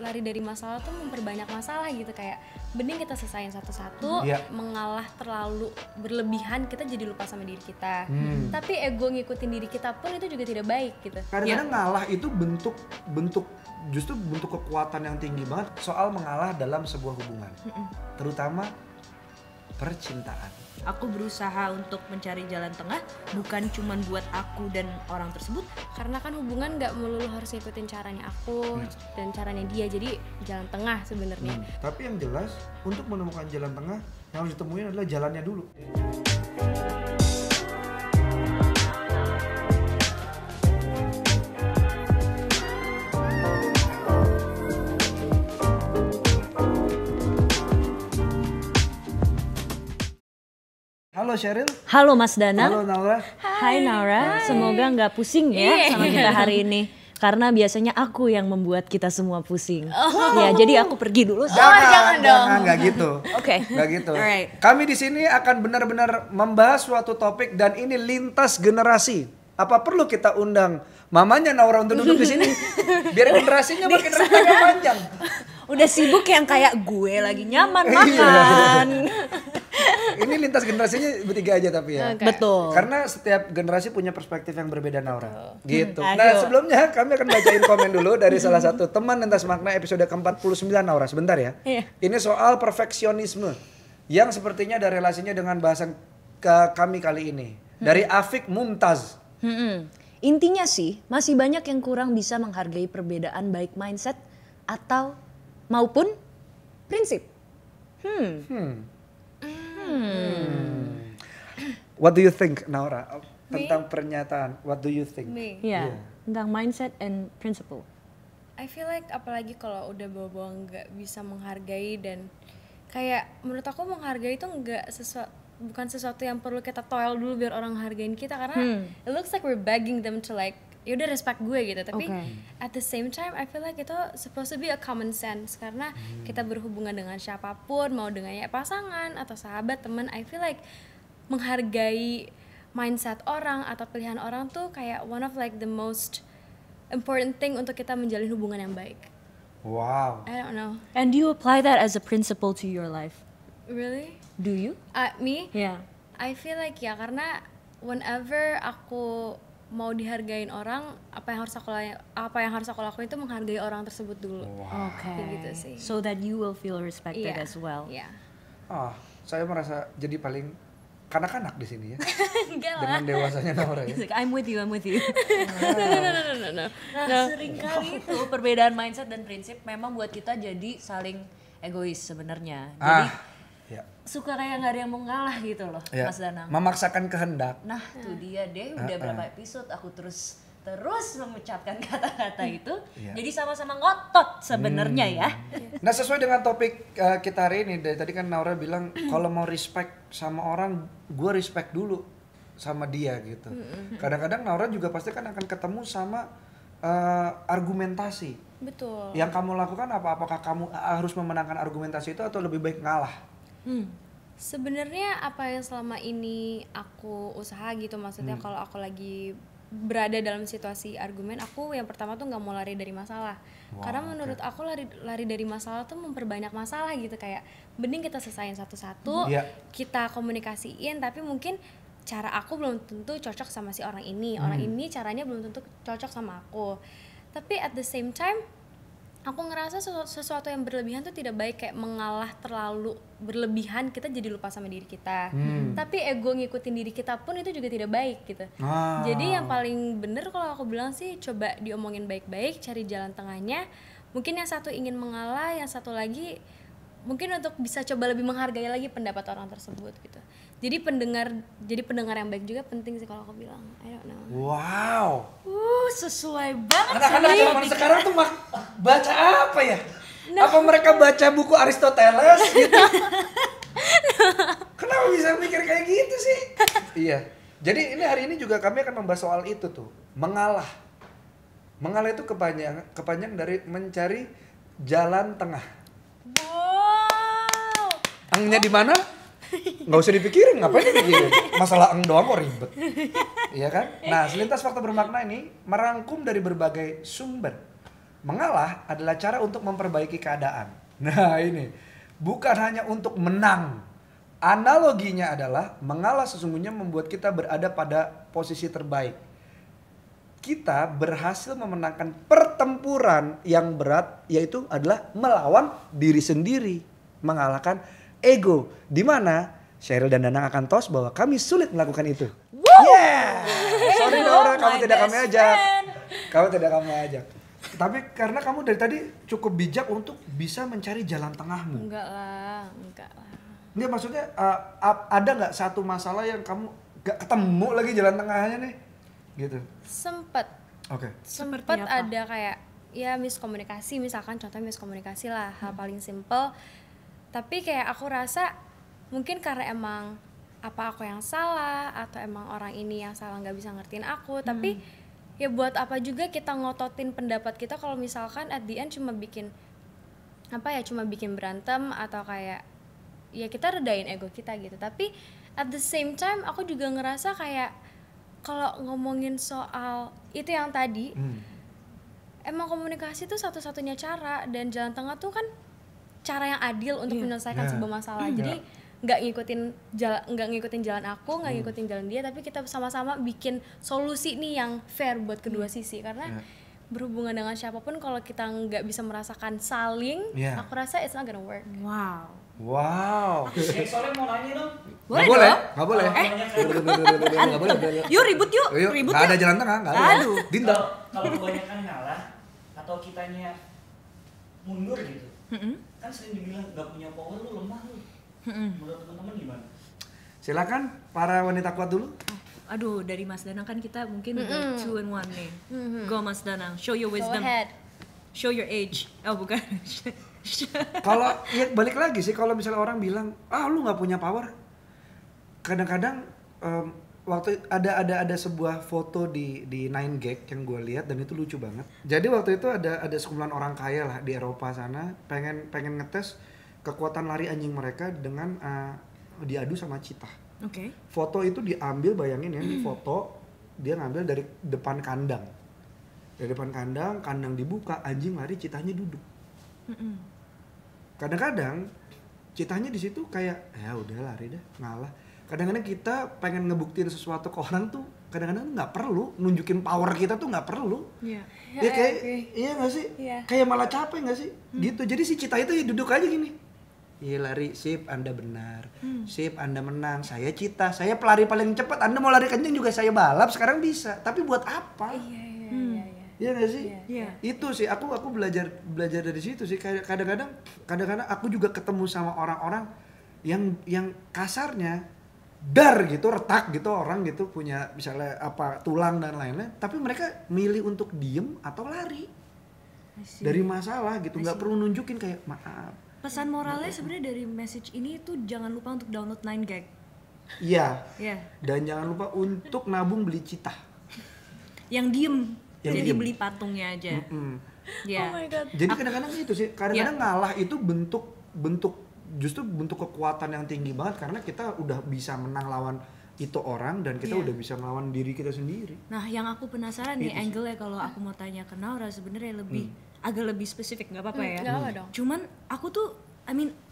lari dari masalah tuh memperbanyak masalah gitu, kayak mending kita selesain satu-satu. Mengalah terlalu berlebihan kita jadi lupa sama diri kita. Tapi ego ngikutin diri kita pun itu juga tidak baik gitu. Kadang-kadang ngalah itu justru bentuk kekuatan yang tinggi banget soal mengalah dalam sebuah hubungan. Terutama percintaan. Aku berusaha untuk mencari jalan tengah, bukan cuman buat aku dan orang tersebut. Karena kan hubungan nggak melulu harus ngikutin caranya aku dan caranya dia, jadi jalan tengah sebenarnya. Tapi yang jelas untuk menemukan jalan tengah yang harus ditemuin adalah jalannya dulu. Halo Sheryl. Halo Mas Danang. Halo Naura. Hai Naura, semoga nggak pusing ya sama kita hari ini. Karena biasanya aku yang membuat kita semua pusing. Ya, jadi aku pergi dulu. Jangan dong. Nggak gitu. Oke. Nggak gitu. Alright. Kami di sini akan benar-benar membahas suatu topik dan ini lintas generasi. Apa perlu kita undang mamanya Naura untuk duduk di sini? Biar generasinya makin rentangnya panjang. Udah sibuk yang kayak gue lagi nyaman makan. Ini lintas generasinya bertiga aja tapi ya. Betul. Karena setiap generasi punya perspektif yang berbeda Naura. Gitu. Aduh. Nah sebelumnya kami akan bacain komen dulu dari salah satu teman lintas makna episode ke-49 Naura. Sebentar ya. Ini soal perfeksionisme. Yang sepertinya ada relasinya dengan bahasan kami kali ini. Dari Afik Mumtaz. Intinya sih masih banyak yang kurang bisa menghargai perbedaan baik mindset atau maupun prinsip. What do you think Naura tentang pernyataan? What do you think? Ya, tentang mindset and principle. I feel like apalagi kalau udah bawa-bawa nggak bisa menghargai, dan kayak menurut aku menghargai itu bukan sesuatu yang perlu kita toil dulu biar orang hargain kita, karena it looks like we're begging them to like yaudah respect gue gitu, tapi at the same time I feel like itu supposed to be a common sense, karena kita berhubungan dengan siapapun, mau dengan ya pasangan atau sahabat, teman, I feel like menghargai mindset orang atau pilihan orang tuh kayak one of like the most important thing untuk kita menjalin hubungan yang baik. Wow. I don't know. And do you apply that as a principle to your life? Really? Do you? Me? Yeah. I feel like ya, karena whenever aku mau dihargain orang, apa yang harus aku lakuin itu menghargai orang tersebut dulu. Kayak gitu sih. So that you will feel respected as well. Iya. Saya merasa jadi paling kanak-kanak di sini ya. Enggak lah. Dengan dewasanya Naura ya. I'm with you. No. Nah, seringkali itu perbedaan mindset dan prinsip memang buat kita jadi saling egois sebenarnya. Jadi suka kayak nggak ada yang mau ngalah gitu loh, Mas Danang. Memaksakan kehendak. Nah, tuh dia deh, udah berapa episode aku terus mengucapkan kata-kata itu. Jadi sama-sama ngotot sebenarnya ya. Nah, sesuai dengan topik kita hari ini, dari tadi kan Naura bilang kalau mau respect sama orang, gue respect dulu sama dia gitu. Kadang-kadang Naura juga pasti kan akan ketemu sama argumentasi. Betul. Yang kamu lakukan apa? Apakah kamu harus memenangkan argumentasi itu atau lebih baik ngalah? Sebenarnya apa yang selama ini aku usaha gitu, maksudnya kalau aku lagi berada dalam situasi argumen, aku yang pertama tuh nggak mau lari dari masalah. Karena menurut aku lari dari masalah tuh memperbanyak masalah gitu, kayak mending kita selesain satu-satu, kita komunikasiin, tapi mungkin cara aku belum tentu cocok sama si orang ini, orang ini caranya belum tentu cocok sama aku. Tapi at the same time aku ngerasa sesuatu yang berlebihan tuh tidak baik, kayak mengalah terlalu berlebihan kita jadi lupa sama diri kita. Tapi ego ngikutin diri kita pun itu juga tidak baik gitu. Jadi yang paling bener kalau aku bilang sih, coba diomongin baik-baik, cari jalan tengahnya. Mungkin yang satu ingin mengalah, yang satu lagi mungkin untuk bisa coba lebih menghargai lagi pendapat orang tersebut gitu. Jadi pendengar yang baik juga penting sih kalau aku bilang. I don't know. Wow. Sesuai banget. Anak-anak zaman sekarang tuh baca apa ya? Apa mereka baca buku Aristoteles gitu? Kenapa bisa mikir kayak gitu sih? Iya. Jadi ini hari ini juga kami akan membahas soal itu tuh, mengalah. Mengalah itu kepanjang dari mencari jalan tengah. Wow. Engnya di mana? Nggak usah dipikirin, ngapain dipikirin? Masalah eng doang kok ribet. Iya kan? Nah, selintas fakta bermakna ini merangkum dari berbagai sumber mengalah adalah cara untuk memperbaiki keadaan. Nah ini, bukan hanya untuk menang. Analoginya adalah mengalah sesungguhnya membuat kita berada pada posisi terbaik. Kita berhasil memenangkan pertempuran yang berat, yaitu adalah melawan diri sendiri, mengalahkan ego. Di mana Sheryl dan Danang akan tos bahwa kami sulit melakukan itu. Yeah! Sorry Dora, kamu tidak kami ajak. Kamu tidak kami ajak. Tapi karena kamu dari tadi cukup bijak untuk bisa mencari jalan tengahmu. Enggak lah. Ini maksudnya ada nggak satu masalah yang kamu gak ketemu lagi jalan tengahnya nih? Gitu. Sempet ada kayak ya miskomunikasi, misalkan contoh miskomunikasi lah, hal paling simple. Tapi kayak aku rasa mungkin karena emang apa aku yang salah atau emang orang ini yang salah nggak bisa ngertiin aku, tapi ya buat apa juga kita ngototin pendapat kita kalau misalkan at the end cuma bikin berantem atau kayak ya kita redain ego kita gitu. Tapi at the same time aku juga ngerasa kayak kalau ngomongin soal itu yang tadi, emang komunikasi tuh satu-satunya cara, dan jalan tengah tuh kan cara yang adil untuk menyelesaikan sebuah masalah. Jadi nggak ngikutin jalan aku, nggak ngikutin jalan dia, tapi kita sama-sama bikin solusi nih yang fair buat kedua sisi. Karena berhubungan dengan siapapun kalau kita nggak bisa merasakan saling, aku rasa it's not gonna work. Wow. Soalnya mau nanya dong. Nggak boleh. Nggak boleh. Yuk ribut yuk. Nggak ada jalan tengah, nggak ada. Dinda. Kalau kebanyakan ngalah atau kitanya mundur gitu, kan sering dibilang nggak punya power, lu lemah lu. Menurut teman-teman gimana? Silakan para wanita kuat dulu. Aduh, dari Mas Danang kan kita mungkin udah 2 in 1 nih. Go Mas Danang, show your wisdom. Go ahead. Show your age. Oh bukan. Kalau ya balik lagi sih, kalau misalnya orang bilang lu nggak punya power, kadang-kadang waktu ada sebuah foto di 9gag yang gue lihat dan itu lucu banget. Jadi waktu itu ada sekumpulan orang kaya lah di Eropa sana pengen ngetes kekuatan lari anjing mereka dengan diadu sama cheetah. Oke. Foto itu diambil, bayangin ya, di foto dia ngambil dari depan kandang. Dari depan kandang dibuka, anjing lari, cheetahnya duduk. Kadang-kadang cheetahnya di situ kayak ya udah lari dah, ngalah. Kadang-kadang kita pengen ngebuktiin sesuatu ke orang tuh kadang-kadang nggak perlu nunjukin power kita tuh, nggak perlu. Iya. Ya kayak iya nggak sih? Kayak malah capek nggak sih? Gitu. Jadi si cheetah itu ya duduk aja gini. Iya lari, sip, Anda benar. Sip, Anda menang. Saya cheetah, saya pelari paling cepat. Anda mau lari kenceng juga saya balap, sekarang bisa. Tapi buat apa? Iya nggak sih? Iya. Itu sih aku belajar dari situ sih. Kadang-kadang aku juga ketemu sama orang-orang yang kasarnya dar gitu, retak gitu, orang gitu punya misalnya apa tulang dan lain-lain, tapi mereka milih untuk diem atau lari dari masalah gitu, nggak perlu nunjukin kayak maaf. Pesan moralnya sebenarnya dari message ini tuh jangan lupa untuk download 9gag. Iya. Iya. Dan jangan lupa untuk nabung beli cheetah. Yang diem. Jadi diem. beli patungnya aja. Oh my god. Jadi kadang-kadang itu sih, kadang-kadang ngalah itu bentuk kekuatan yang tinggi banget karena kita udah bisa menang lawan itu orang dan kita udah bisa melawan diri kita sendiri. Nah, yang aku penasaran nih angle-nya kalau aku mau tanya ke Naura sebenarnya agak lebih spesifik, nggak apa-apa ya? Nggak apa dong. Cuman aku tuh,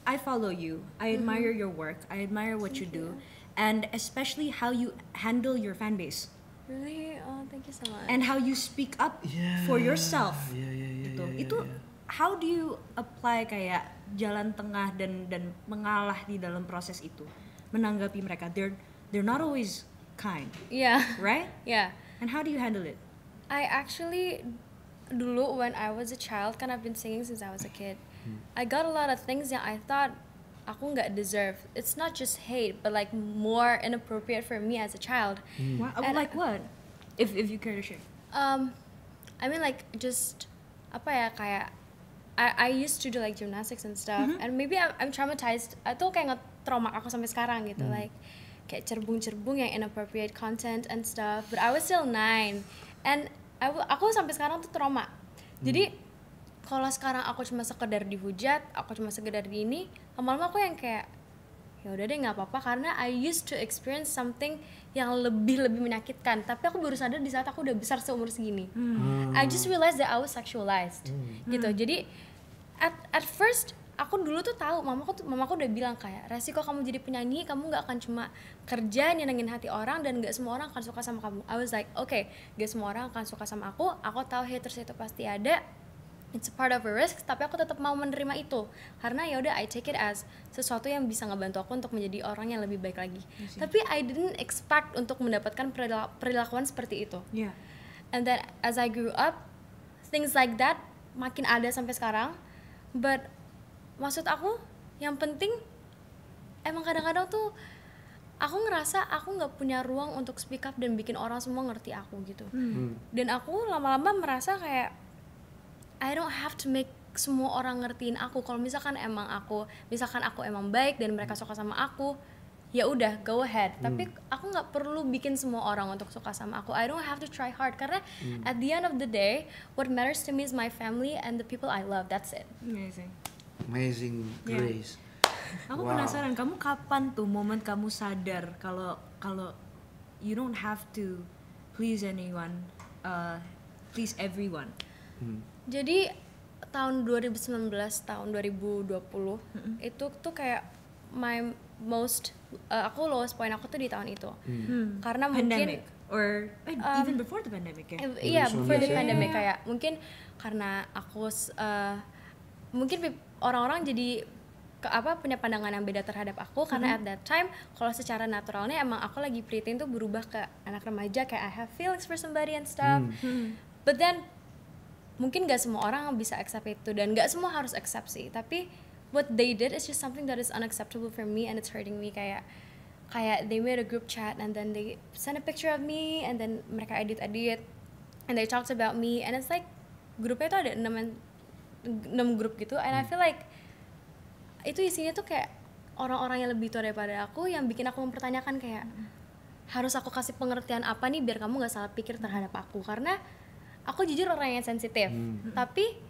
I follow you, I admire your work, I admire what you do, and especially how you handle your fan base. Really? Oh, thank you so much. And how you speak up for yourself. Iya. Itu how do you apply kayak jalan tengah dan mengalah di dalam proses itu, menanggapi mereka? They're not always kind. Yeah. Right? Yeah. And how do you handle it? I actually dulu when I was a child, kan I've been singing since I was a kid. I got a lot of things yang I thought aku nggak deserve. It's not just hate, but like more inappropriate for me as a child. Like what? If you care to share. I mean like just apa ya, kayak I used to do like gymnastics and stuff, and maybe I'm traumatized. Itu kayak nge-trauma aku sampai sekarang gitu, like kayak cerbung-cerbung yang inappropriate content and stuff. But I was still 9, and aku sampai sekarang tuh trauma. Jadi kalau sekarang aku cuma sekedar dihujat, aku cuma sekedar di ini, lama-lama aku yang kayak ya udah deh nggak apa-apa, karena I used to experience something yang lebih menyakitkan, tapi aku baru sadar di saat aku udah besar seumur segini. I just realized that I was sexualized gitu. Jadi at first aku dulu tuh tahu, mamaku udah bilang kayak resiko kamu jadi penyanyi, kamu nggak akan cuma kerja nyenengin hati orang dan nggak semua orang akan suka sama kamu. I was like, okay, nggak semua orang akan suka sama aku tahu haters itu pasti ada, it's a part of a risk, tapi aku tetap mau menerima itu karena ya udah I take it as sesuatu yang bisa ngebantu aku untuk menjadi orang yang lebih baik lagi. Tapi I didn't expect untuk mendapatkan perilakuan seperti itu. And then as I grew up, things like that makin ada sampai sekarang. But maksud aku yang penting emang kadang-kadang tuh aku ngerasa aku nggak punya ruang untuk speak up dan bikin orang semua ngerti aku gitu. Dan aku lama-lama merasa kayak I don't have to make semua orang ngertiin aku. Kalau misalkan aku emang baik dan mereka suka sama aku, ya udah go ahead. Tapi aku nggak perlu bikin semua orang untuk suka sama aku. I don't have to try hard karena at the end of the day what matters to me is my family and the people I love. That's it. Amazing Grace. Aku penasaran, kamu kapan tuh momen kamu sadar kalau you don't have to please anyone, please everyone. Jadi tahun 2019, tahun 2020 itu tuh kayak my most aku lowest point aku tuh di tahun itu. Karena pandemic, mungkin or even before the pandemic ya? Iya, before the pandemic kayak mungkin karena aku mungkin orang-orang jadi punya pandangan yang beda terhadap aku karena at that time kalau secara naturalnya emang aku lagi preteen tuh berubah ke anak remaja, kayak I have feelings for somebody and stuff. But then mungkin gak semua orang bisa accept itu dan gak semua harus accept sih, tapi what they did is just something that is unacceptable for me and it's hurting me. Kayak they made a group chat and then they sent a picture of me and then mereka edit and they talked about me and it's like grupnya tuh ada 6 grup gitu and I feel like itu isinya tuh kayak orang-orang yang lebih tua daripada aku yang bikin aku mempertanyakan kayak harus aku kasih pengertian apa nih biar kamu gak salah pikir terhadap aku, karena aku jujur orang yang sensitif. Tapi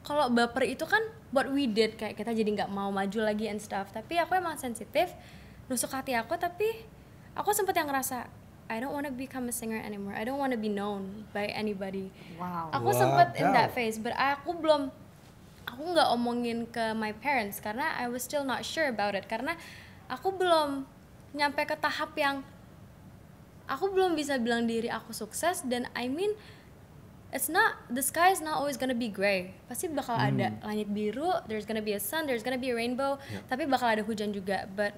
kalau baper itu kan what we did, kayak kita jadi nggak mau maju lagi and stuff. Tapi aku emang sensitif, nusuk hati aku. Tapi aku sempet yang ngerasa I don't want to become a singer anymore. I don't want to be known by anybody. Aku sempet in that phase, but aku nggak omongin ke my parents karena I was still not sure about it, karena aku belum nyampe ke tahap yang aku belum bisa bilang diri aku sukses. Dan I mean the sky is not always gonna be gray. Pasti bakal ada langit biru, there's gonna be a sun, there's gonna be a rainbow, tapi bakal ada hujan juga. But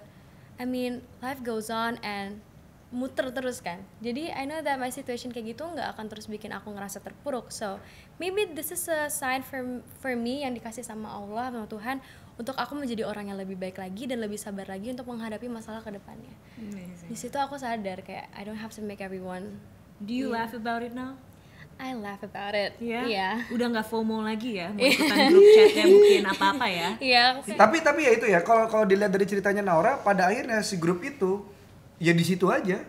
I mean life goes on and muter terus kan. Jadi I know that my situation kayak gitu nggak akan terus bikin aku ngerasa terpuruk. So maybe this is a sign for me yang dikasih sama Allah, sama Tuhan, untuk aku menjadi orang yang lebih baik lagi dan lebih sabar lagi untuk menghadapi masalah ke depannya. Di situ aku sadar kayak I don't have to make everyone. Do you laugh about it now? I laugh about it. Iya. Udah nggak FOMO lagi ya, mau ikutan grup chatnya buktiin apa-apa ya. Iya. Tapi ya itu ya, kalau dilihat dari ceritanya Naura, pada akhirnya si grup itu ya di situ aja.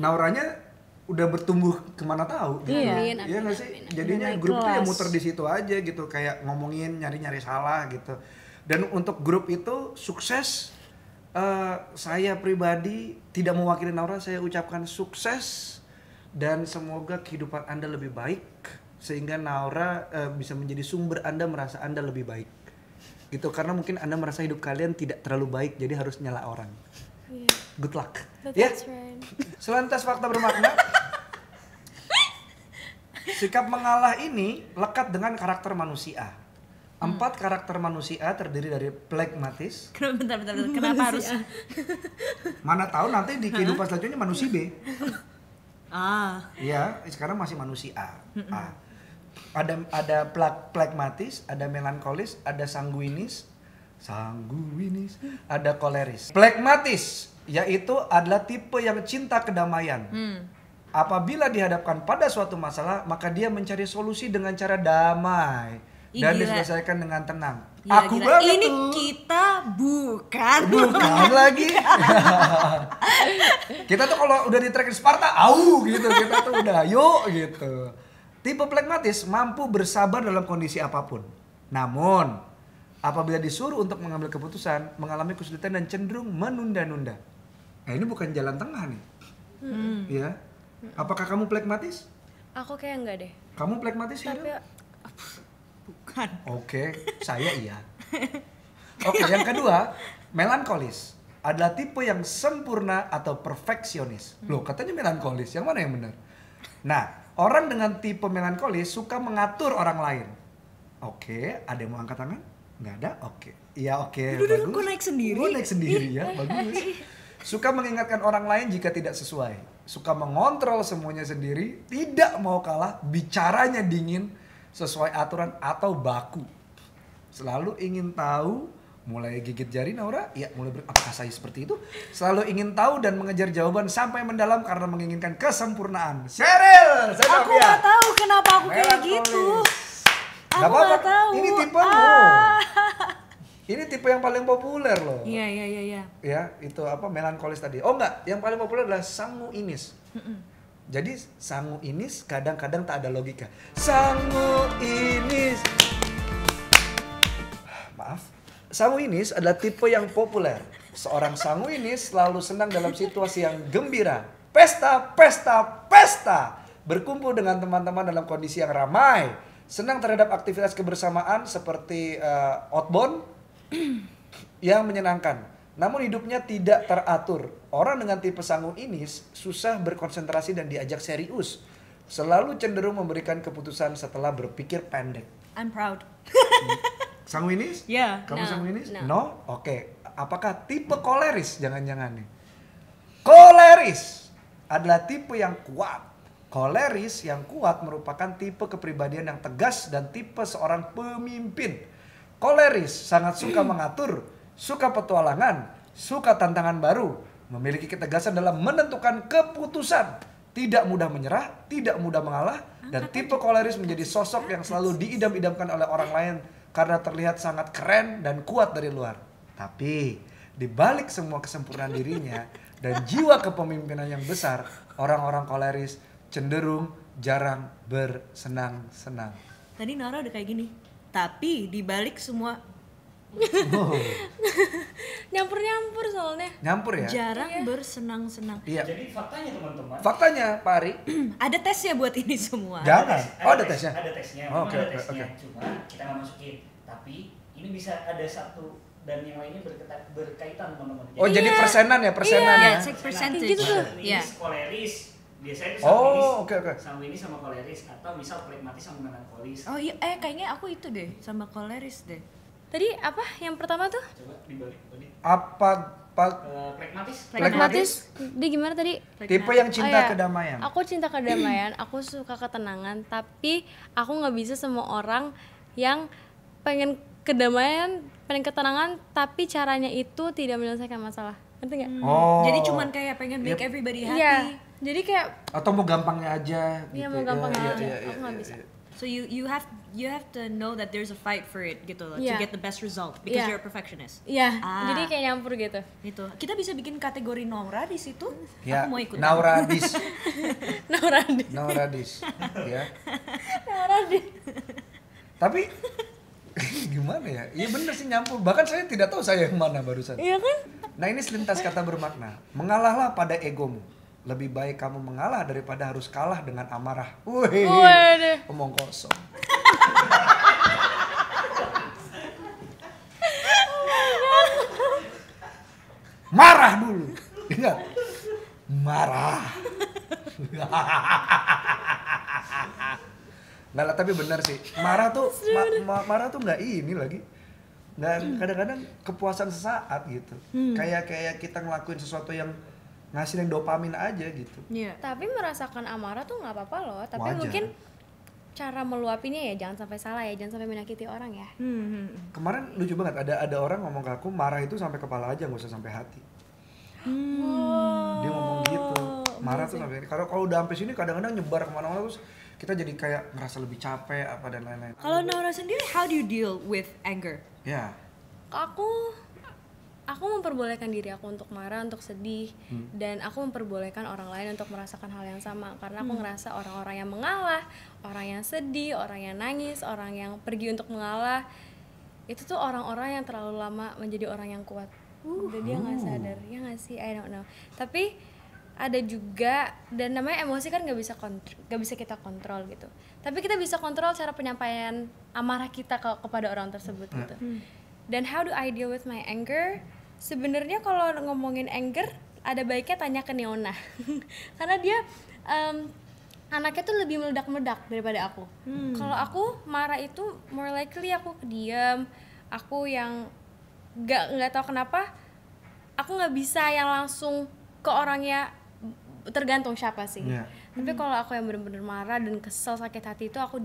Nauranya udah bertumbuh kemana tahu gitu. Iya nggak sih? Jadinya grup itu ya muter di situ aja gitu, kayak ngomongin nyari salah gitu. Dan untuk grup itu sukses, saya pribadi tidak mewakili Naura, saya ucapkan sukses dan semoga kehidupan Anda lebih baik sehingga Naura bisa menjadi sumber Anda merasa Anda lebih baik gitu, karena mungkin Anda merasa hidup kalian tidak terlalu baik jadi harus nyala orang. Good luck. Ya. Right. Selantas fakta bermakna. Sikap mengalah ini lekat dengan karakter manusia. 4 karakter manusia terdiri dari pragmatis. Bentar. Kenapa harus? Mana tahu nanti di kehidupan selanjutnya manusia B. Iya, sekarang masih manusia A. Ada pragmatis, ada melankolis, ada sanguinis, ada koleris. Pragmatis yaitu adalah tipe yang cinta kedamaian. Apabila dihadapkan pada suatu masalah, maka dia mencari solusi dengan cara damai dan diselesaikan dengan tenang. Aku gila. banget ini tuh. Kita bukan lagi. Kita tuh kalau udah di track Sparta, gitu. Kita tuh udah yuk gitu. Tipe pragmatis mampu bersabar dalam kondisi apapun. Namun Apabila disuruh untuk mengambil keputusan, mengalami kesulitan dan cenderung menunda-nunda. Nah ini bukan jalan tengah nih. Ya. Apakah kamu pragmatis? Aku kayak enggak deh. Kamu pragmatis ya? Tapi Bukan. Oke, saya iya. Oke, yang kedua, melankolis adalah tipe yang sempurna atau perfeksionis. Loh, katanya melankolis. Yang mana yang benar? Nah, orang dengan tipe melankolis suka mengatur orang lain. Oke, ada yang mau angkat tangan? Nggak ada? Oke. Iya, oke. Bagus. Kok naik sendiri? Kok naik sendiri ya? Bagus. Suka mengingatkan orang lain jika tidak sesuai. Suka mengontrol semuanya sendiri, tidak mau kalah, bicaranya dingin, sesuai aturan atau baku. Selalu ingin tahu, mulai gigit jari Naura, ya mulai apakah saya seperti itu? Selalu ingin tahu dan mengejar jawaban sampai mendalam karena menginginkan kesempurnaan. Sheryl, Aku nggak tahu kenapa aku kayak gitu. Aku nggak tahu. Ini tipemu. Ini tipe yang paling populer loh. Iya. Ya, itu apa melankolis tadi. Oh enggak, yang paling populer adalah sanguinis. Jadi sanguinis kadang-kadang tak ada logika. Sanguinis. Maaf. Sanguinis adalah tipe yang populer. Seorang sanguinis selalu senang dalam situasi yang gembira. Pesta, pesta, pesta. Berkumpul dengan teman-teman dalam kondisi yang ramai. Senang terhadap aktivitas kebersamaan seperti outbound yang menyenangkan. Namun hidupnya tidak teratur. Orang dengan tipe sanguinis susah berkonsentrasi dan diajak serius. Selalu cenderung memberikan keputusan setelah berpikir pendek. I'm proud. Sanguinis? Yeah. Kamu No. sanguinis? No. No? Oke. Apakah tipe koleris? Jangan-jangan nih. Koleris adalah tipe yang kuat. Koleris yang kuat merupakan tipe kepribadian yang tegas dan tipe seorang pemimpin. Koleris sangat suka mengatur, suka petualangan, suka tantangan baru, memiliki ketegasan dalam menentukan keputusan, tidak mudah menyerah, tidak mudah mengalah, dan tipe koleris menjadi sosok yang selalu diidam-idamkan oleh orang lain karena terlihat sangat keren dan kuat dari luar. Tapi di balik semua kesempurnaan dirinya dan jiwa kepemimpinan yang besar, orang-orang koleris cenderung jarang bersenang-senang. Tadi Nara udah kayak gini. Tapi di balik semua nyampur-nyampur soalnya. Nyampur ya? jarang bersenang-senang. Iya. Jadi faktanya teman-teman. Faktanya, Pak Ari. Ada tesnya buat ini semua. Jangan. Oh, ada tesnya. Ada tesnya. Oke, Memang ada oke, tesnya. oke. Cuma kita nggak masukin. Tapi ini bisa ada satu dan yang lainnya berkaitan teman-teman. Oh, jadi persenan ya, persenan Iya, ya. check percentage. Gitu tuh. Iya. Koleris. Biasanya itu Oh, oke, oke. sanguinis sama koleris atau misal pragmatis sama melankolis. Oh iya, kayaknya aku itu deh sama koleris deh. Tadi apa yang pertama tuh? Coba dibalik tadi. Apa Pragmatis. Pragmatis? Dia gimana tadi? Tipe yang cinta Oh, iya. kedamaian. Aku cinta kedamaian, aku suka ketenangan, tapi aku nggak bisa semua orang yang pengen kedamaian, pengen ketenangan, tapi caranya itu tidak menyelesaikan masalah. Ngerti nggak? Oh. Jadi cuman kayak pengen make Yep. everybody Iya. happy. Jadi kayak Atau mau gampangnya aja gitu. Iya, mau gampangnya aja. Iya, Aku nggak bisa. So you have to know that there's a fight for it gitu loh, Iya. to get the best result because Iya. you're a perfectionist. iya, Ah. jadi kayak nyampur gitu. Itu. Kita bisa bikin kategori Nora di situ. Ya, Aku mau ikut. Nauradis. Nauradi. Nauradis. Ya. Nauradi. Tapi gimana ya? Iya bener sih nyampur. Bahkan saya tidak tahu saya yang mana barusan. Iya kan? Nah ini selintas kata bermakna. Mengalahlah pada egomu. Lebih baik kamu mengalah daripada harus kalah dengan amarah. Wih, Waduh. omong kosong. Marah dulu. Ingat. Marah. Nggak lah, tapi benar sih. Marah tuh marah tuh nggak ini lagi. Dan kadang-kadang kepuasan sesaat gitu. Kayak kita ngelakuin sesuatu yang ngasilin dopamin aja gitu. Iya. Tapi merasakan amarah tuh nggak apa-apa loh. Tapi Wajar. mungkin cara meluapinya ya jangan sampai salah ya, jangan sampai menyakiti orang ya. Kemarin lucu banget, ada orang ngomong ke aku, marah itu sampai kepala aja, nggak usah sampai hati. Dia ngomong gitu, marah tuh sampai, kalau udah sampai sini kadang-kadang nyebar kemana-mana terus kita jadi kayak ngerasa lebih capek apa dan lain-lain. Kalau Nora sendiri, how do you deal with anger? Ya, Aku memperbolehkan diri aku untuk marah, untuk sedih, dan aku memperbolehkan orang lain untuk merasakan hal yang sama. Karena aku ngerasa orang-orang yang mengalah, orang yang sedih, orang yang nangis, orang yang pergi untuk mengalah, itu tuh orang-orang yang terlalu lama menjadi orang yang kuat. Dan dia nggak sadar, ya nggak sih, I don't know. Tapi ada juga, dan namanya emosi kan nggak bisa kita kontrol gitu. Tapi kita bisa kontrol cara penyampaian amarah kita kepada orang tersebut gitu. Dan how do I deal with my anger? Sebenarnya kalau ngomongin anger, ada baiknya tanya ke Neona, karena dia anaknya tuh lebih meledak-meledak daripada aku. Kalau aku marah itu more likely aku diam, aku yang nggak tahu kenapa aku nggak bisa yang langsung ke orangnya, tergantung siapa sih. Tapi kalau aku yang benar-benar marah dan kesel, sakit hati itu aku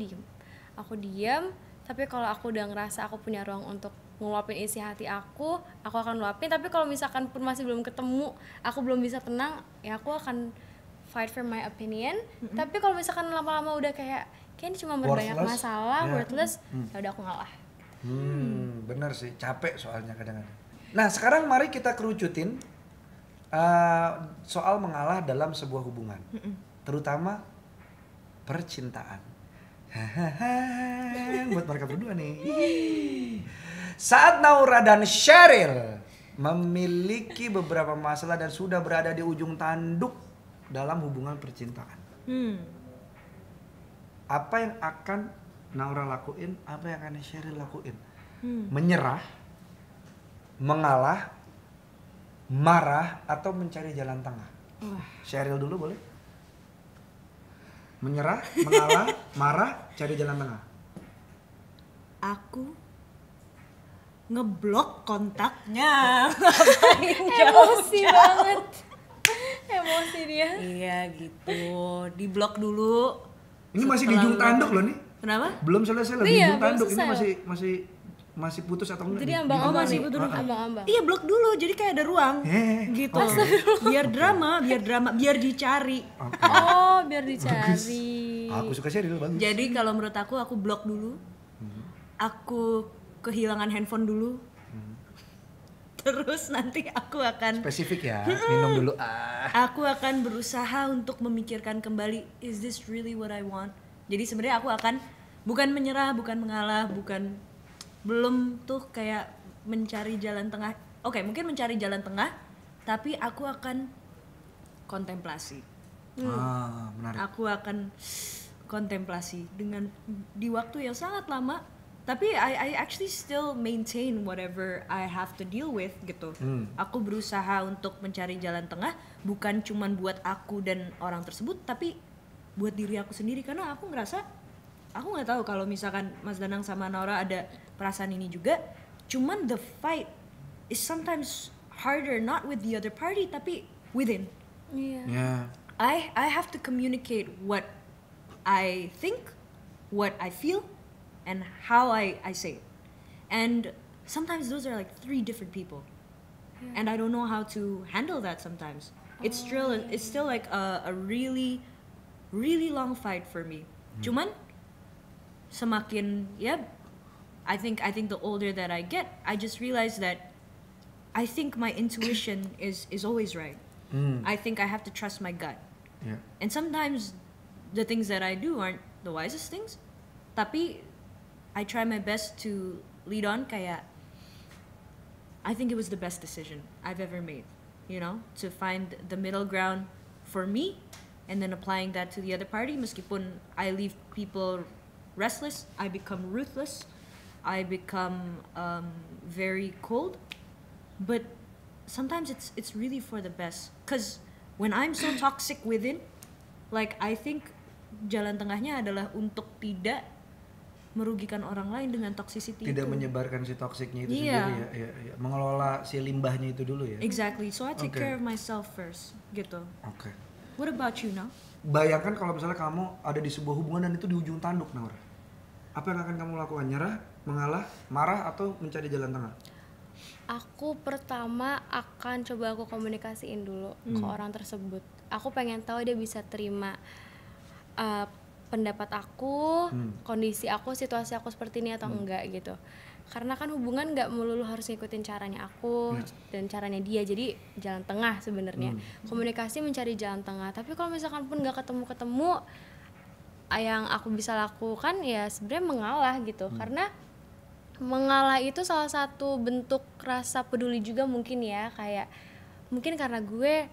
diam. Tapi kalau aku udah ngerasa aku punya ruang untuk ngeluapin isi hati aku akan luapin. Tapi kalau misalkan pun masih belum ketemu, aku belum bisa tenang, ya aku akan fight for my opinion. Tapi kalau misalkan lama-lama udah kayak ini cuma berbanyak masalah, worthless, ya udah aku ngalah. Bener sih, capek soalnya kadang-kadang. Nah sekarang mari kita kerucutin soal mengalah dalam sebuah hubungan, terutama percintaan. Buat mereka berdua nih. Saat Naura dan Sheryl memiliki beberapa masalah dan sudah berada di ujung tanduk dalam hubungan percintaan, apa yang akan Naura lakuin, apa yang akan Sheryl lakuin? Menyerah, mengalah, marah, atau mencari jalan tengah? Sheryl dulu boleh? Menyerah, mengalah, marah, cari jalan tengah. Aku ngeblok kontaknya. Emosi banget. Emosi dia. Iya gitu, diblok dulu. Ini masih di ujung tanduk loh nih. Kenapa? Belum selesai loh, di ujung tanduk. Ini masih putus atau enggak? Jadi ambang-ambang masih putus, ambang-ambang. Iya, blok dulu, jadi kayak ada ruang gitu. Biar drama, biar dicari. Oh, biar dicari. Aku suka Sheryl, bagus. Jadi kalau menurut aku blok dulu. Aku kehilangan handphone dulu. Terus nanti aku akan spesifik ya, minum dulu. Aku akan berusaha untuk memikirkan kembali, is this really what I want? Jadi sebenarnya aku akan bukan menyerah, bukan mengalah, belum tuh kayak mencari jalan tengah. Oke, mungkin mencari jalan tengah, tapi aku akan kontemplasi. Menarik. Aku akan kontemplasi dengan di waktu yang sangat lama. Tapi I actually still maintain whatever I have to deal with gitu. Aku berusaha untuk mencari jalan tengah, bukan cuman buat aku dan orang tersebut, tapi buat diri aku sendiri. Karena aku ngerasa, aku nggak tahu kalau misalkan Mas Danang sama Naura ada perasaan ini juga. Cuman the fight is sometimes harder not with the other party, tapi within. Iya. I have to communicate what I think, what I feel, and how I say it. And sometimes those are like 3 different people. And I don't know how to handle that sometimes. It's still like a really, really long fight for me. Cuman semakin I think the older that I get, I just realize that I think my intuition is always right. I think I have to trust my gut. And sometimes the things that I do aren't the wisest things, tapi I try my best to lead on kayak I think it was the best decision I've ever made, to find the middle ground for me and then applying that to the other party. Meskipun I leave people restless, I become ruthless, I become very cold, but sometimes it's really for the best. Cause when I'm so toxic within, like I think jalan tengahnya adalah untuk tidak merugikan orang lain dengan toxicity tidak itu. Menyebarkan si toksiknya itu sendiri ya. Mengelola si limbahnya itu dulu ya. Exactly. So I take care of myself first gitu. Oke. What about you now? Bayangkan kalau misalnya kamu ada di sebuah hubungan dan itu di ujung tanduk, Naura. Apa yang akan kamu lakukan? Nyerah, mengalah, marah, atau mencari jalan tengah? Aku pertama akan coba aku komunikasiin dulu ke orang tersebut. Aku pengen tahu dia bisa terima pendapat aku, kondisi aku, situasi aku seperti ini atau enggak gitu. Karena kan hubungan nggak melulu harus ngikutin caranya aku dan caranya dia. Jadi jalan tengah sebenarnya. Komunikasi mencari jalan tengah. Tapi kalau misalkan pun nggak ketemu, yang aku bisa lakukan ya sebenarnya mengalah gitu. Karena mengalah itu salah satu bentuk rasa peduli juga mungkin ya, kayak mungkin karena gue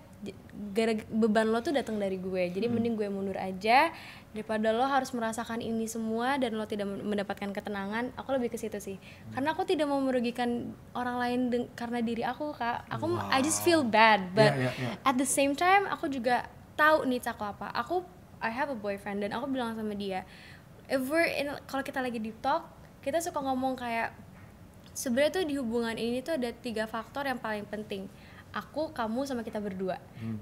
beban lo tuh datang dari gue, jadi mending gue mundur aja daripada lo harus merasakan ini semua dan lo tidak mendapatkan ketenangan. Aku lebih ke situ sih, karena aku tidak mau merugikan orang lain karena diri aku, Kak. Aku I just feel bad, but at the same time aku juga tahu needs aku apa. I have a boyfriend dan aku bilang sama dia, kalau kita lagi deep talk, kita suka ngomong kayak sebenarnya tuh di hubungan ini tuh ada 3 faktor yang paling penting. Aku, kamu, sama kita berdua.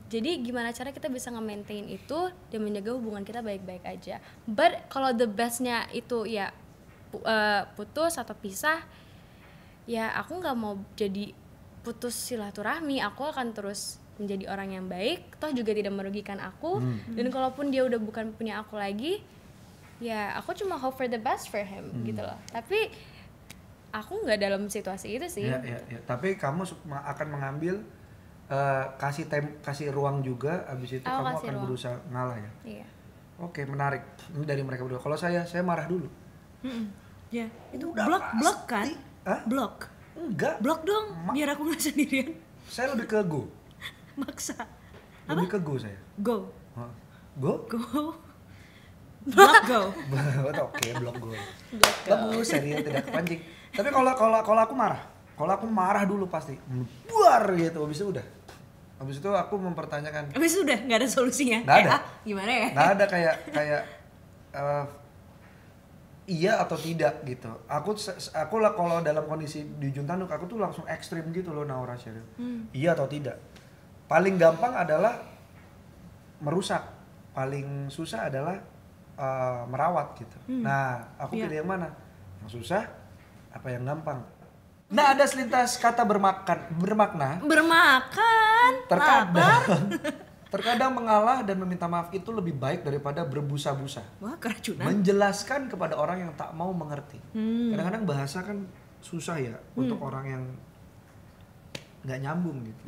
Jadi gimana cara kita bisa nge-maintain itu dan menjaga hubungan kita baik-baik aja. But kalau the bestnya itu ya putus atau pisah, ya aku nggak mau jadi putus silaturahmi. Aku akan terus menjadi orang yang baik, toh juga tidak merugikan aku. Dan kalaupun dia udah bukan punya aku lagi, ya aku cuma hope for the best for him gitu loh. Tapi aku nggak dalam situasi itu sih. Ya. Tapi kamu akan mengambil kasih ruang juga, abis itu kamu akan ruang. Berusaha ngalah ya. Iya. Oke, menarik. Ini dari mereka berdua. Kalau saya marah dulu. Ya, itu udah blok kan? Hah? Blok. Enggak. Blok dong, biar aku nggak sendirian. Saya lebih ke go. Maksa. Lebih ke go saya. Go. Go? Go. Blok go. Oke, blok go. Bagus, serius, tidak kepancing. Tapi kalau aku marah dulu pasti. Buar gitu, habis itu udah. Habis itu aku mempertanyakan. Habis itu udah nggak ada solusinya. Nggak ada. Gimana ya? Nggak ada kayak iya atau tidak gitu. Aku lah kalau dalam kondisi di ujung tanduk aku tuh langsung ekstrim gitu loh, Naura Sheryl. Iya atau tidak. Paling gampang adalah merusak. Paling susah adalah merawat gitu. Nah, aku pilih yang mana? Yang susah apa yang gampang? Nah, ada selintas kata bermakna. Terkadang mengalah dan meminta maaf itu lebih baik daripada berbusa-busa. Wah, keracunan. Menjelaskan kepada orang yang tak mau mengerti. Kadang-kadang bahasa kan susah ya untuk orang yang nggak nyambung gitu.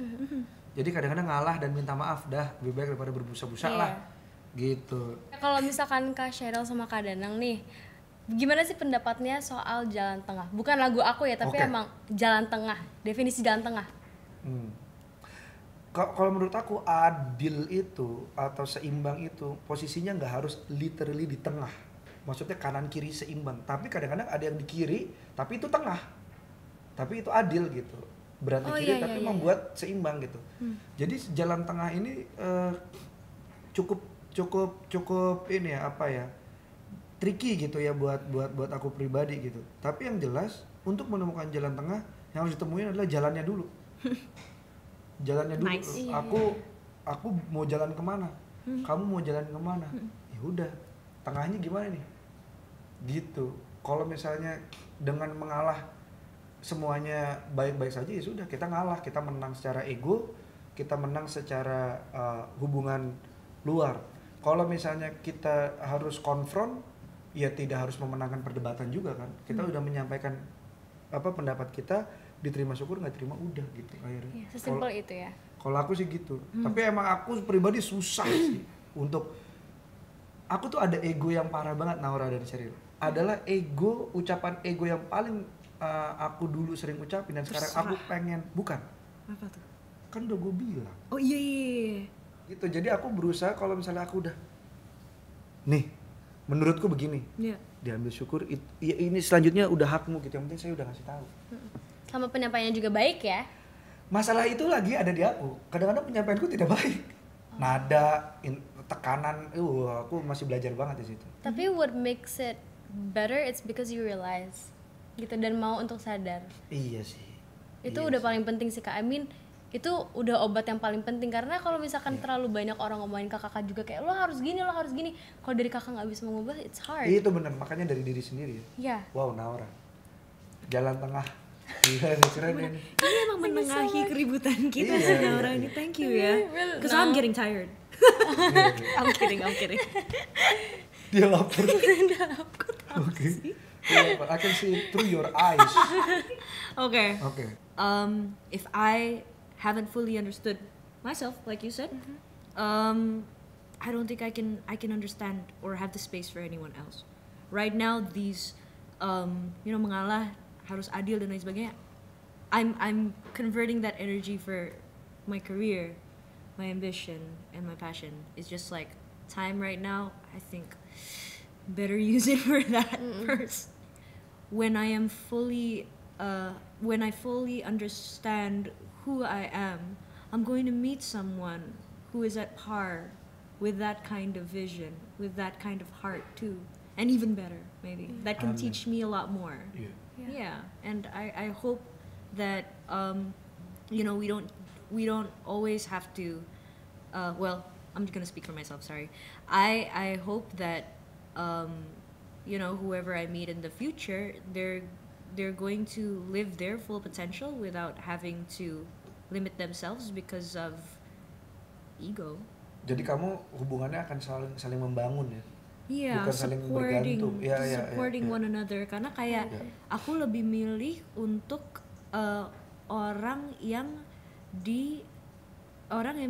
Jadi kadang-kadang ngalah dan minta maaf dah lebih baik daripada berbusa-busa lah. Gitu. Kalau misalkan Kak Sheryl sama Kak Danang nih, gimana sih pendapatnya soal jalan tengah? Bukan lagu aku ya, tapi emang jalan tengah. Definisi jalan tengah. Kalau menurut aku adil itu atau seimbang itu posisinya nggak harus literally di tengah. Maksudnya kanan kiri seimbang. Tapi kadang-kadang ada yang di kiri, tapi itu tengah. Tapi itu adil gitu. Berarti kiri tapi membuat seimbang gitu. Jadi jalan tengah ini cukup ini ya apa ya? Tricky gitu ya buat aku pribadi gitu. Tapi yang jelas untuk menemukan jalan tengah yang harus ditemuin adalah jalannya dulu. Jalannya dulu. Nice. Aku mau jalan kemana? Kamu mau jalan kemana? Ya udah, tengahnya gimana nih? Gitu. Kalau misalnya dengan mengalah semuanya baik-baik saja, ya sudah, kita ngalah, kita menang secara ego, kita menang secara hubungan luar. Kalau misalnya kita harus konfront, ya tidak harus memenangkan perdebatan juga kan. Kita udah menyampaikan pendapat kita, diterima syukur, nggak terima udah gitu akhirnya. Ya, sesimpel itu ya. Kalau aku sih gitu. Tapi emang aku pribadi susah sih untuk, aku tuh ada ego yang parah banget, Naura dan Sheryl. Adalah ucapan ego yang paling aku dulu sering ucapin dan sekarang aku pengen, bukan. Apa tuh? Kan udah gue bilang. Oh iya. Gitu, jadi aku berusaha kalau misalnya aku udah, nih, menurutku begini. Iya. Diambil syukur, ini selanjutnya udah hakmu gitu, yang penting saya udah ngasih tahu. Sama penyampaiannya juga baik ya. Masalah itu lagi ada di aku. Kadang-kadang penyampaianku tidak baik. Nada, tekanan, aku masih belajar banget di situ. Tapi what makes it better it's because you realize gitu dan mau untuk sadar. Iya sih. Itu udah paling penting sih Kak. I mean, itu udah obat yang paling penting karena kalau misalkan terlalu banyak orang ngomongin ke kakak juga kayak lo harus gini. Kalau dari kakak nggak bisa mengubah, it's hard. Itu benar, makanya dari diri sendiri ya. Iya. Wow, Naura. Jalan tengah. Iya, keren ini. Ini emang menengahi keributan kita sih Naura ini. Thank you ya. Because I'm getting tired. I'm kidding. Dia lapar. Oke. I can see through your eyes. Okay. Okay. If I haven't fully understood myself, like you said, I don't think I can understand or have the space for anyone else. Right now, these, mengalah harus adil dan lain sebagainya. I'm converting that energy for my career, my ambition, and my passion. It's just like time right now. I think better use it for that first. When I am fully, when I fully understand who I am, I'm going to meet someone who is at par with that kind of vision, with that kind of heart too, and even better maybe. That can teach me a lot more. Yeah, and I hope that you know, we don't always have to. Well, I'm gonna speak for myself. Sorry. I hope that you know, whoever I meet in the future, they're going to live their full potential without having to limit themselves because of ego. Jadi kamu hubungannya akan saling membangun ya? Iya, bukan saling bergantung. Supporting one another. Karena kayak aku lebih milih untuk orang yang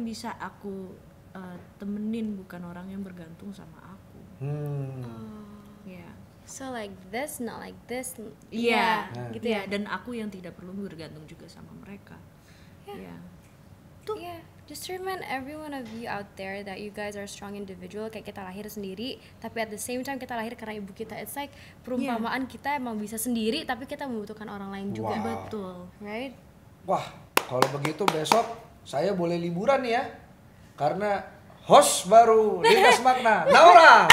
bisa aku temenin, bukan orang yang bergantung sama aku. Yeah. So like this, not like this. Iya, gitu ya. ya. Dan aku yang tidak perlu bergantung juga sama mereka. Yeah. Yeah. Just remind every one of you out there that you guys are strong individual. Kayak kita lahir sendiri, tapi at the same time kita lahir karena ibu kita. It's like perumpamaan kita emang bisa sendiri, tapi kita membutuhkan orang lain juga. Betul. Right? Wah, kalau begitu besok saya boleh liburan nih ya, karena host baru Lintas Makna, Naura.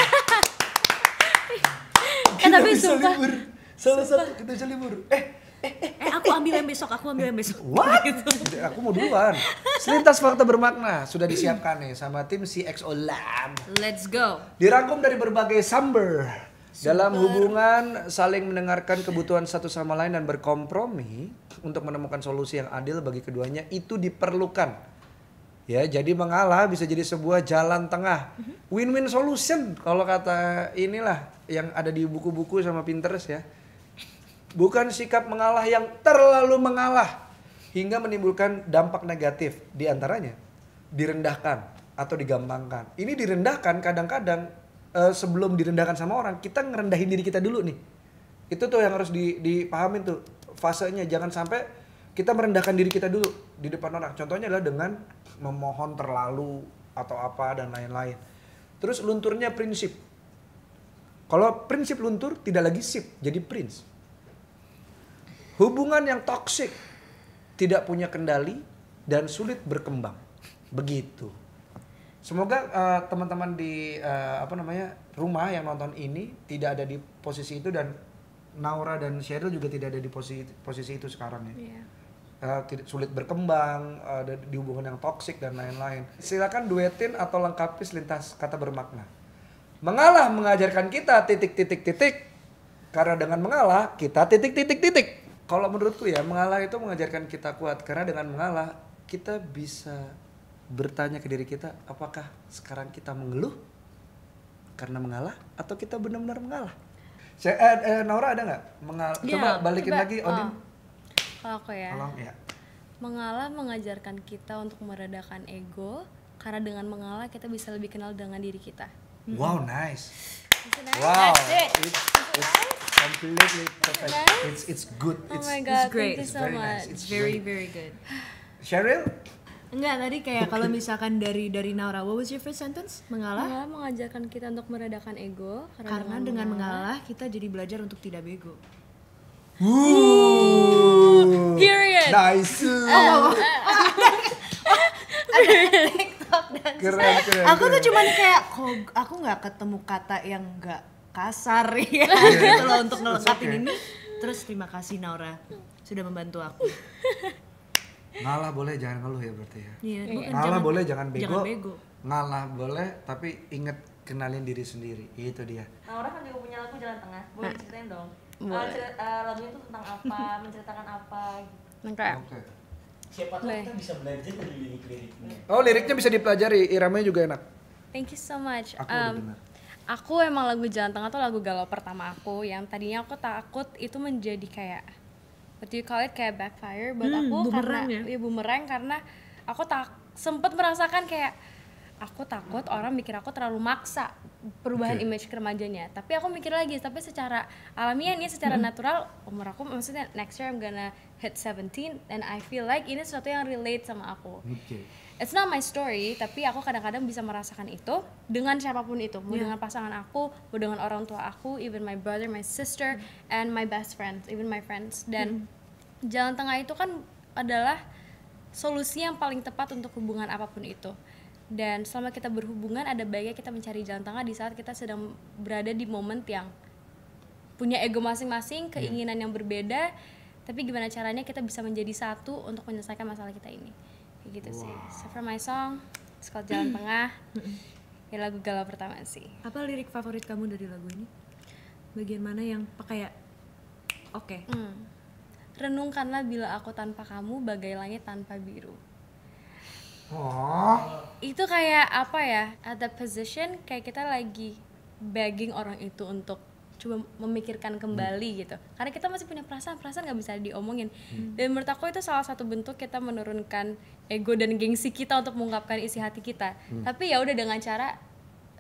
Tapi sumpah. Salah satu kita bisa libur. Aku ambil yang besok. What? Aku mau duluan. Selintas fakta bermakna sudah disiapkan nih sama tim CXO Lab. Let's go. Dirangkum dari berbagai sumber. Dalam hubungan saling mendengarkan kebutuhan satu sama lain dan berkompromi untuk menemukan solusi yang adil bagi keduanya itu diperlukan. Ya, jadi mengalah bisa jadi sebuah jalan tengah. Win-win solution kalau kata inilah yang ada di buku-buku sama Pinterest ya. Bukan sikap mengalah yang terlalu mengalah hingga menimbulkan dampak negatif, di antaranya direndahkan atau digampangkan. Ini direndahkan kadang-kadang sebelum direndahkan sama orang, kita ngerendahin diri kita dulu nih. Itu tuh yang harus dipahamin tuh fasenya. Jangan sampai kita merendahkan diri kita dulu di depan orang. Contohnya adalah dengan memohon terlalu atau apa dan lain-lain. Terus lunturnya prinsip. Kalau prinsip luntur tidak lagi sip, jadi prince. Hubungan yang toksik tidak punya kendali dan sulit berkembang. Begitu. Semoga teman-teman di rumah yang nonton ini tidak ada di posisi itu, dan Naura dan Sheryl juga tidak ada di posisi itu sekarang ya. Sulit berkembang, di hubungan yang toksik dan lain-lain. Silakan duetin atau lengkapi selintas kata bermakna. Mengalah mengajarkan kita ... Karena dengan mengalah kita ... Kalau menurutku ya, mengalah itu mengajarkan kita kuat. Karena dengan mengalah kita bisa bertanya ke diri kita, apakah sekarang kita mengeluh karena mengalah atau kita benar-benar mengalah? Naura ada nggak? Coba balikin lagi, Odin. Kalau aku ya. Tolong ya. Mengalah mengajarkan kita untuk meredakan ego, karena dengan mengalah kita bisa lebih kenal dengan diri kita. Wow, nice. Wow. It's completely perfect. It's good. Oh my god, great. thank you so very much. nice. It's very good. Sheryl? Enggak, tadi kayak kalau misalkan dari Naura, what was your first sentence? Mengalah? Mengalah mengajarkan kita untuk meredakan ego, Karena dengan mengalah kita jadi belajar untuk tidak bego. Period. Nice. Keren. Aku tuh cuman kayak, aku nggak ketemu kata yang nggak kasar ya gitu loh untuk ngelengkapin ini. Terus terima kasih Naura sudah membantu aku. Ngalah boleh, jangan ngeluh ya berarti ya. Iya, Ngalah boleh, jangan bego. Jangan bego. Ngalah boleh, tapi inget kenalin diri sendiri. Itu dia. Naura kan juga punya lagu Jalan Tengah, boleh diceritain dong? Lagunya itu tentang apa, menceritakan apa gitu. Oke. Siapa tahu kita bisa belajar dari lirik-liriknya. Oh, liriknya bisa dipelajari, iramanya juga enak. Thank you so much. Aku udah dengar. Aku emang lagu Jalan Tengah tuh lagu galau pertama aku, yang tadinya aku takut itu menjadi kayak what do you call it, kayak backfire buat aku, bumerang karena ya? Bumerang, karena aku sempet merasakan kayak aku takut orang mikir aku terlalu maksa perubahan image ke remajanya. Tapi aku mikir lagi, tapi secara alamiah nih, secara natural umur aku maksudnya next year I'm gonna hit 17 and I feel like ini sesuatu yang relate sama aku. It's not my story, tapi aku kadang-kadang bisa merasakan itu dengan siapapun itu, mau dengan pasangan aku, mau dengan orang tua aku, even my brother, my sister, and my best friends, even my friends. Dan jalan tengah itu kan adalah solusi yang paling tepat untuk hubungan apapun itu. Dan selama kita berhubungan, ada baiknya kita mencari jalan tengah di saat kita sedang berada di momen yang punya ego masing-masing, keinginan yang berbeda, tapi gimana caranya kita bisa menjadi satu untuk menyelesaikan masalah kita ini. Kayak gitu sih. So for my song, it's called Jalan Tengah. Ya lagu galau pertama sih. Apa lirik favorit kamu dari lagu ini? Bagian mana yang kayak oke. Renungkanlah bila aku tanpa kamu bagai langit tanpa biru. Itu kayak apa ya? At the position kayak kita lagi begging orang itu untuk coba memikirkan kembali gitu. Karena kita masih punya perasaan nggak bisa diomongin. Dan menurut aku itu salah satu bentuk kita menurunkan ego dan gengsi kita untuk mengungkapkan isi hati kita. Tapi ya udah dengan cara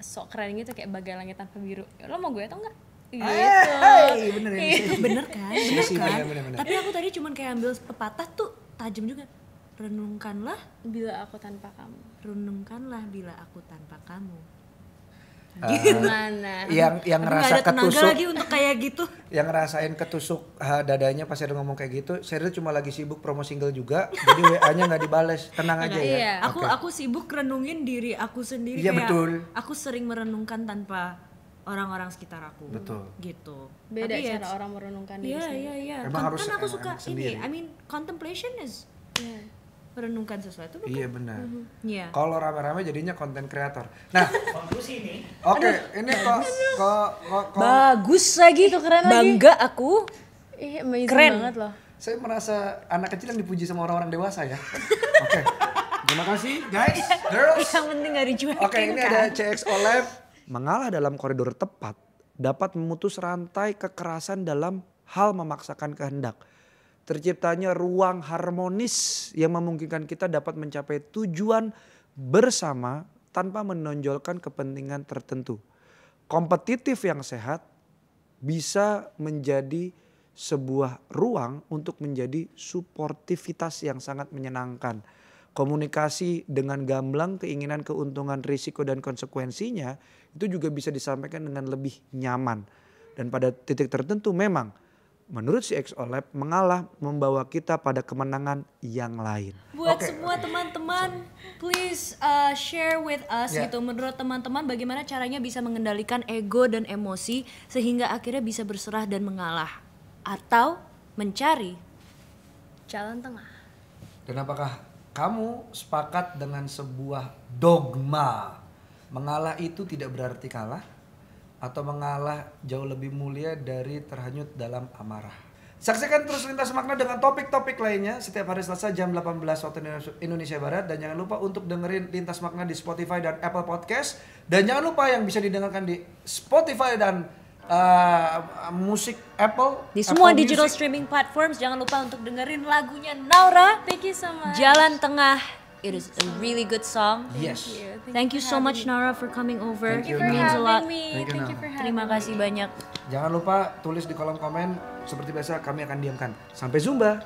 sok keren gitu kayak bagai langit tanpa biru. Lo mau gue atau enggak? Gitu. Bener ya. Itu bener kan? Bener. Tapi aku tadi cuman kayak ambil pepatah tuh tajam juga. Renungkanlah Bila aku tanpa kamu. renungkanlah bila aku tanpa kamu. Gimana? Yang ngerasa Nggak ada tenaga ketusuk, lagi untuk kayak gitu. yang ngerasain ketusuk dadanya pas ada ngomong kayak gitu, Sheryl cuma lagi sibuk promo single juga, jadi WA-nya nggak dibales, tenang aja ya. Iya. Aku sibuk renungin diri aku sendiri. Iya, kayak betul. aku sering merenungkan tanpa orang-orang sekitar aku. Betul. Gitu. Beda Tapi cara orang merenungkan diri sendiri. Iya. Emang harus Kan aku emang suka sendiri. ini. I mean contemplation is merenungkan sesuatu. Bukan? Iya benar. Iya. Kalau rame-rame jadinya konten kreator. Nah, Konklusi ini, oke, ini kok Bagus lagi. Itu keren lagi. Bangga aku. Amazing Keren. banget loh. saya merasa anak kecil yang dipuji sama orang-orang dewasa ya. Oke. Terima kasih guys, girls. Yang penting gak dicuekin. Oke, ini ada CXO Lab. Mengalah dalam koridor tepat dapat memutus rantai kekerasan dalam hal memaksakan kehendak. Terciptanya ruang harmonis yang memungkinkan kita dapat mencapai tujuan bersama tanpa menonjolkan kepentingan tertentu. Kompetitif yang sehat bisa menjadi sebuah ruang untuk menjadi suportivitas yang sangat menyenangkan. Komunikasi dengan gamblang, keinginan, keuntungan, risiko dan konsekuensinya itu juga bisa disampaikan dengan lebih nyaman. Dan pada titik tertentu memang menurut CXO Lab mengalah membawa kita pada kemenangan yang lain. Buat semua teman-teman, please share with us gitu. Menurut teman-teman bagaimana caranya bisa mengendalikan ego dan emosi sehingga akhirnya bisa berserah dan mengalah atau mencari Jalan tengah. Dan apakah kamu sepakat dengan sebuah dogma? Mengalah itu tidak berarti kalah, atau mengalah jauh lebih mulia dari terhanyut dalam amarah. Saksikan terus Lintas Makna dengan topik-topik lainnya setiap hari Selasa jam 18 waktu Indonesia Barat. Dan jangan lupa untuk dengerin Lintas Makna di Spotify dan Apple Podcast. Dan jangan lupa yang bisa didengarkan di Spotify dan musik Apple. di semua Apple digital Music. streaming platforms. Jangan lupa untuk dengerin lagunya Naura. Thank you so much. Jalan Tengah. It is a really good song. Yes. Thank you so much Naura for coming over. Thank you, It means a lot. Having me. Thank you, Thank you Nara. for having Terima me. kasih banyak. Jangan lupa tulis di kolom komen. Seperti biasa kami akan diamkan. Sampai Zumba.